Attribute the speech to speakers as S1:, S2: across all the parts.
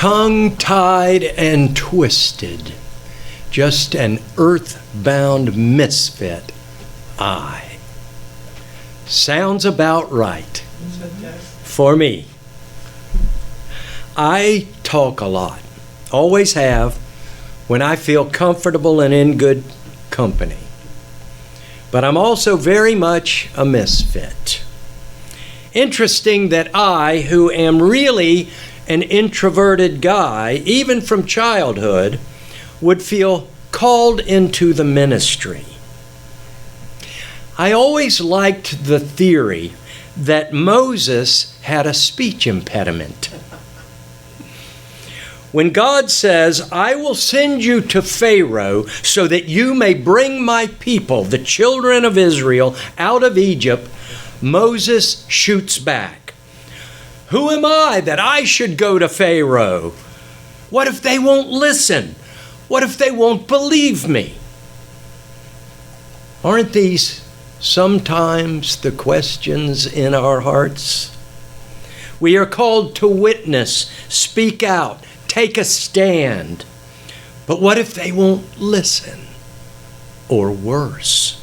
S1: tongue-tied and twisted, just an earthbound misfit, I. Sounds about right for me. I talk a lot, always have, when I feel comfortable and in good company. But I'm also very much a misfit. Interesting that I, who am really an introverted guy, even from childhood, would feel called into the ministry. I always liked the theory that Moses had a speech impediment. When God says, I will send you to Pharaoh so that you may bring my people, the children of Israel, out of Egypt, Moses shoots back. Who am I that I should go to Pharaoh? What if they won't listen? What if they won't believe me? Aren't these sometimes the questions in our hearts? We are called to witness, speak out, take a stand. But what if they won't listen? Or worse,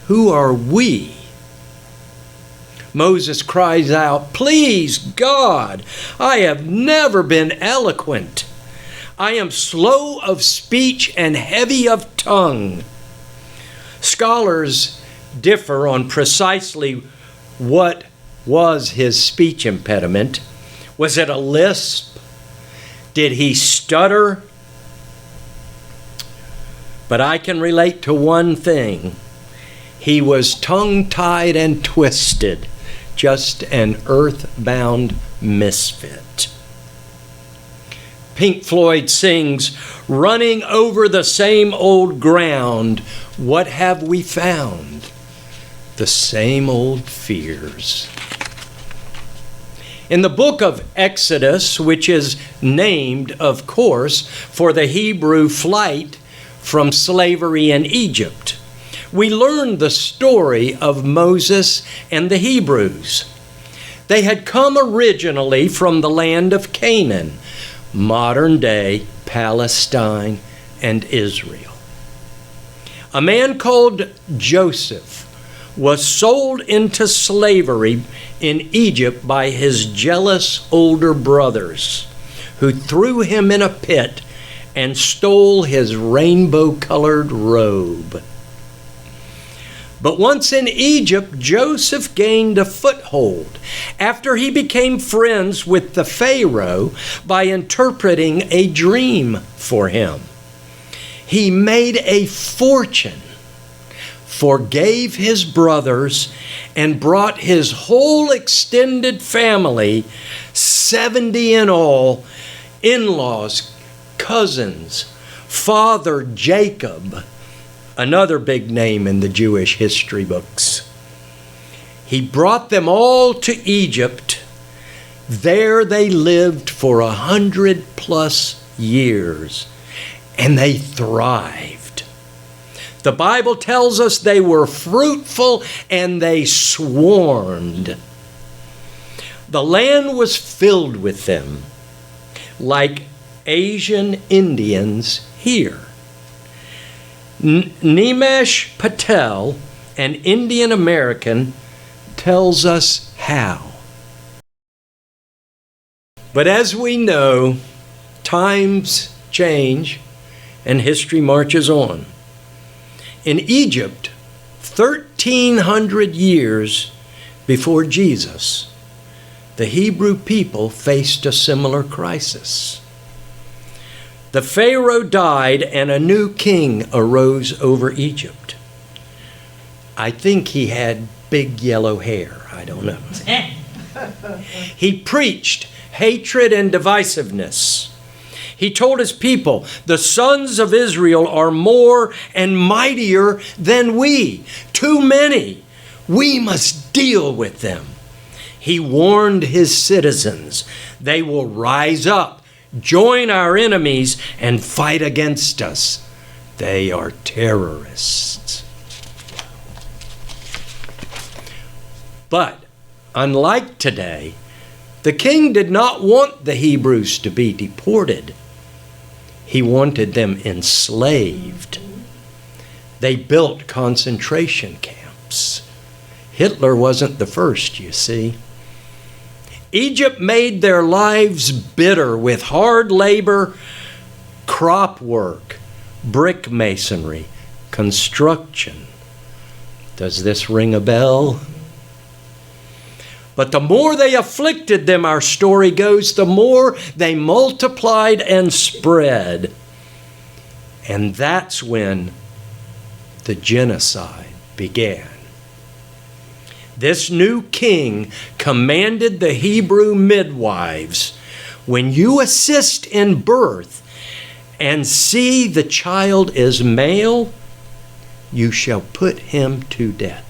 S1: who are we? Moses cries out, please, God, I have never been eloquent. I am slow of speech and heavy of tongue. Scholars differ on precisely what was his speech impediment. Was it a lisp? Did he stutter? But I can relate to one thing. He was tongue-tied and twisted, just an earthbound misfit. Pink Floyd sings, running over the same old ground, what have we found? The same old fears. In the book of Exodus, which is named, of course, for the Hebrew flight from slavery in Egypt, we learn the story of Moses and the Hebrews. They had come originally from the land of Canaan, modern-day Palestine and Israel. A man called Joseph was sold into slavery in Egypt by his jealous older brothers, who threw him in a pit and stole his rainbow-colored robe. But once in Egypt, Joseph gained a foothold after he became friends with the Pharaoh by interpreting a dream for him. He made a fortune, forgave his brothers, and brought his whole extended family, 70 in all, in-laws, cousins, father Jacob, another big name in the Jewish history books. He brought them all to Egypt. There they lived for 100+ years, and they thrived. The Bible tells us they were fruitful and they swarmed. The land was filled with them, like Asian Indians here. Nimesh Patel, an Indian American, tells us how. But as we know, times change and history marches on. In Egypt, 1,300 years before Jesus, the Hebrew people faced a similar crisis. The Pharaoh died and a new king arose over Egypt. I think he had big yellow hair. I don't know. He preached hatred and divisiveness. He told his people, the sons of Israel are more and mightier than we. Too many. We must deal with them. He warned his citizens, they will rise up, join our enemies, and fight against us. They are terrorists. But unlike today, The king did not want the Hebrews to be deported. He wanted them enslaved. They built concentration camps. Hitler wasn't the first, you see. Egypt made their lives bitter with hard labor, crop work, brick masonry, construction. Does this ring a bell? But the more they afflicted them, our story goes, the more they multiplied and spread. And that's when the genocide began. This new king commanded the Hebrew midwives, when you assist in birth and see the child is male, you shall put him to death.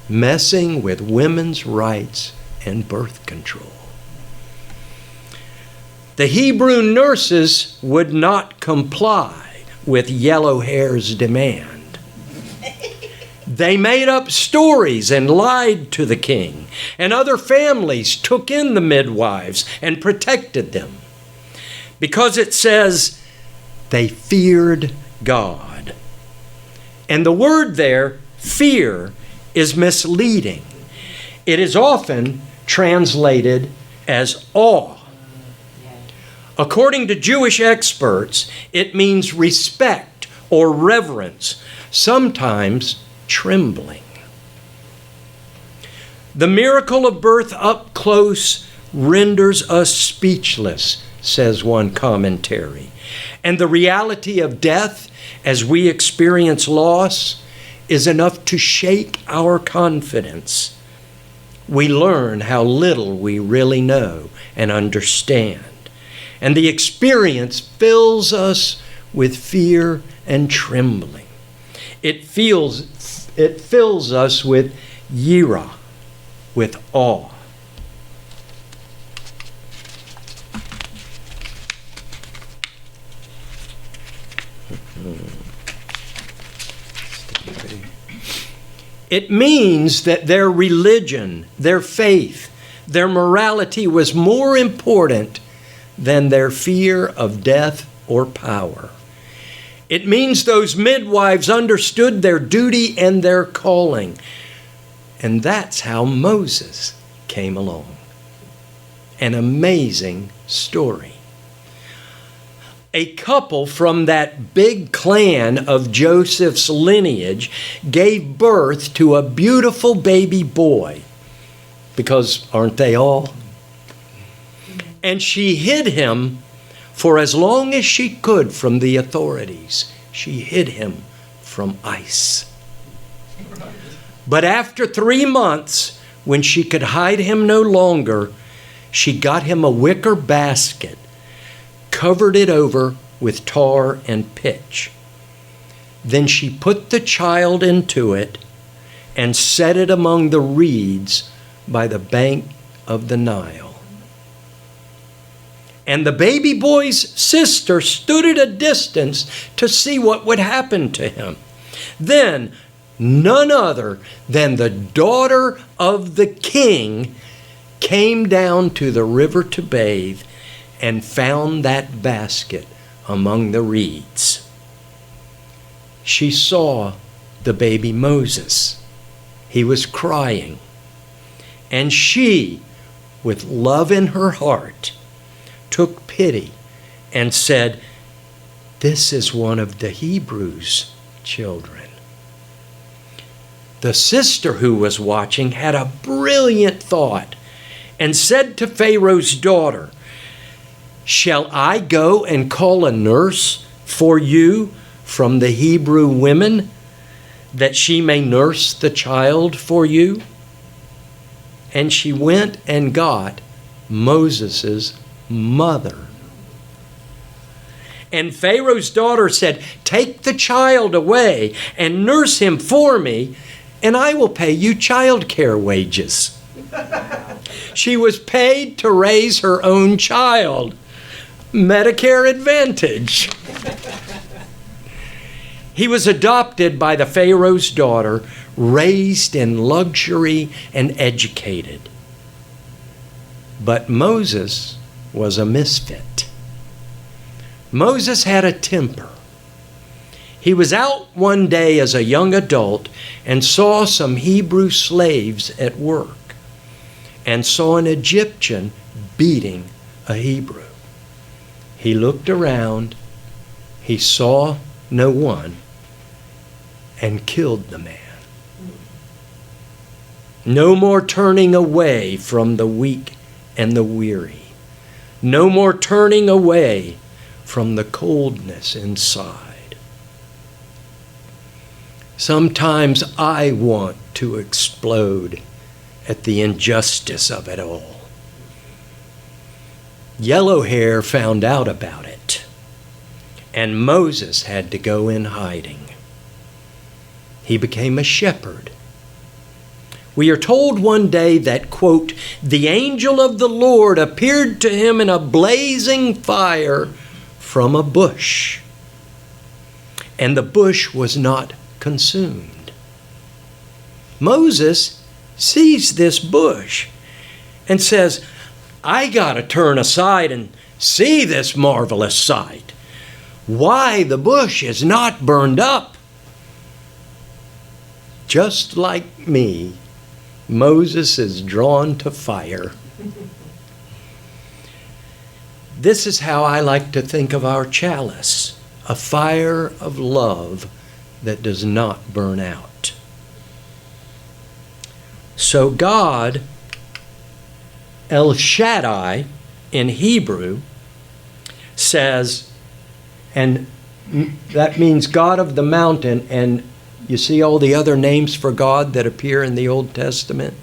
S1: Messing with women's rights and birth control. The Hebrew nurses would not comply with Yellow Hair's demand. They made up stories and lied to the king, and other families took in the midwives and protected them. Because it says they feared God. And the word there, fear, is misleading. It is often translated as awe. According to Jewish experts, it means respect or reverence, sometimes trembling. The miracle of birth up close renders us speechless, says one commentary. And the reality of death as we experience loss is enough to shake our confidence. We learn how little we really know and understand. And the experience fills us with fear and trembling. It fills us with yira, with awe. It means that their religion, their faith, their morality was more important than their fear of death or power. It means those midwives understood their duty and their calling. And that's how Moses came along. An amazing story. A couple from that big clan of Joseph's lineage gave birth to a beautiful baby boy. Because aren't they all? And she hid him for as long as she could from the authorities. She hid him from ICE. But after 3 months, when she could hide him no longer, she got him a wicker basket, covered it over with tar and pitch. Then she put the child into it and set it among the reeds by the bank of the Nile. And the baby boy's sister stood at a distance to see what would happen to him. Then none other than the daughter of the king came down to the river to bathe and found that basket among the reeds. She saw the baby Moses. He was crying. And she, with love in her heart, took pity and said, "This is one of the Hebrews' children." The sister who was watching had a brilliant thought and said to Pharaoh's daughter, "Shall I go and call a nurse for you from the Hebrew women, that she may nurse the child for you?" And she went and got Moses' mother. And Pharaoh's daughter said, "Take the child away and nurse him for me, and I will pay you child care wages." She was paid to raise her own child. Medicare Advantage. He was adopted by the Pharaoh's daughter, raised in luxury and educated. But Moses was a misfit. Moses had a temper. He was out one day as a young adult and saw some Hebrew slaves at work and saw an Egyptian beating a Hebrew. He looked around, he saw no one, and killed the man. No more turning away from the weak and the weary. No more turning away from the coldness inside. Sometimes I want to explode at the injustice of it all. Yellow Hair found out about it, and Moses had to go in hiding. He became a shepherd. We are told one day that, quote, the angel of the Lord appeared to him in a blazing fire from a bush, and the bush was not consumed. Moses sees this bush and says, I got to turn aside and see this marvelous sight. Why the bush is not burned up? Just like me, Moses is drawn to fire. This is how I like to think of our chalice, a fire of love that does not burn out. So God, El Shaddai in Hebrew, says, and that means God of the mountain, and you see all the other names for God that appear in the Old Testament?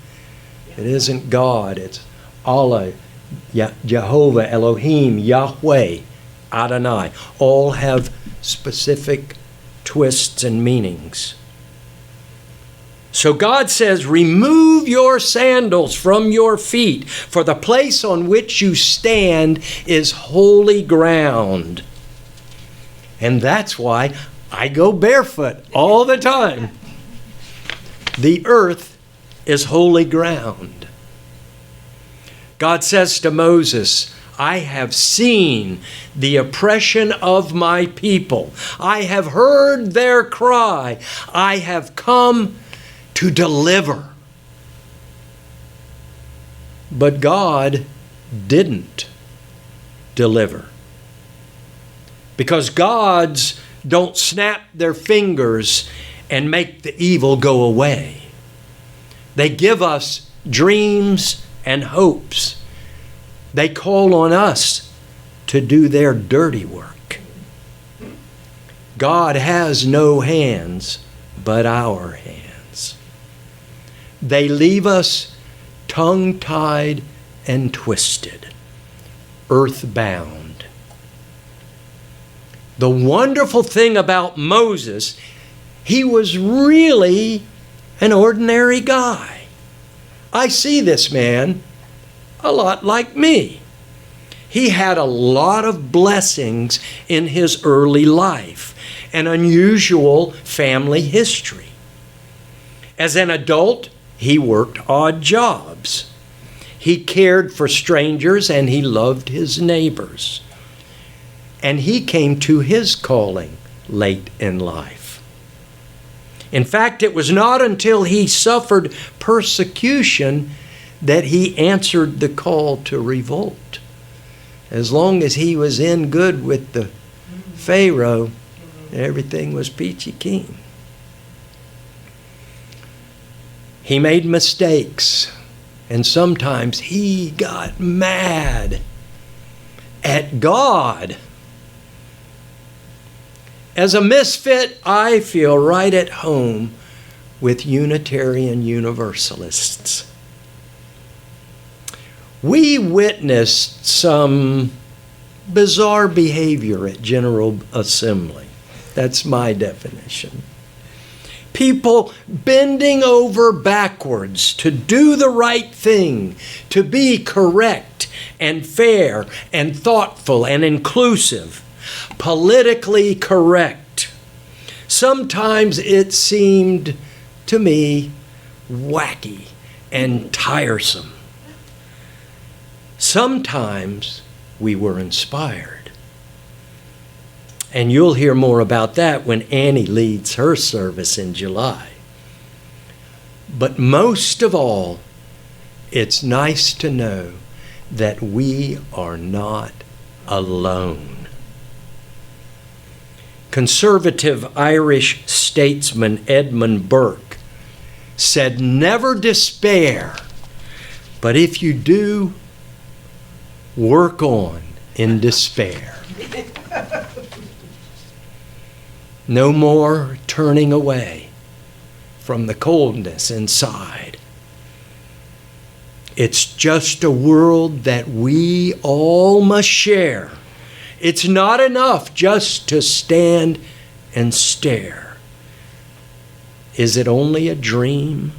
S1: It isn't God, it's Allah, Jehovah, Elohim, Yahweh, Adonai. All have specific twists and meanings. So God says, remove your sandals from your feet, for the place on which you stand is holy ground. And that's why I go barefoot all the time. The earth is holy ground. God says to Moses, I have seen the oppression of my people. I have heard their cry. I have come to deliver. But God didn't deliver. Because gods don't snap their fingers and make the evil go away. They give us dreams and hopes. They call on us to do their dirty work. God has no hands but our hands. They leave us tongue-tied and twisted, earthbound. The wonderful thing about Moses, he was really an ordinary guy. I see this man a lot like me. He had a lot of blessings in his early life, an unusual family history. As an adult, he worked odd jobs. He cared for strangers and he loved his neighbors. And he came to his calling late in life. In fact, it was not until he suffered persecution that he answered the call to revolt. As long as he was in good with the Pharaoh, everything was peachy keen. He made mistakes, and sometimes he got mad at God. As a misfit, I feel right at home with Unitarian Universalists. We witnessed some bizarre behavior at General Assembly. That's my definition. People bending over backwards to do the right thing, to be correct and fair and thoughtful and inclusive, politically correct. Sometimes it seemed to me wacky and tiresome. Sometimes we were inspired. And you'll hear more about that when Annie leads her service in July. But most of all, it's nice to know that we are not alone. Conservative Irish statesman Edmund Burke said, "Never despair, but if you do, work on in despair." No more turning away from the coldness inside. It's just a world that we all must share. It's not enough just to stand and stare. Is it only a dream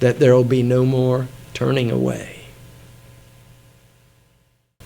S1: that there will be no more turning away?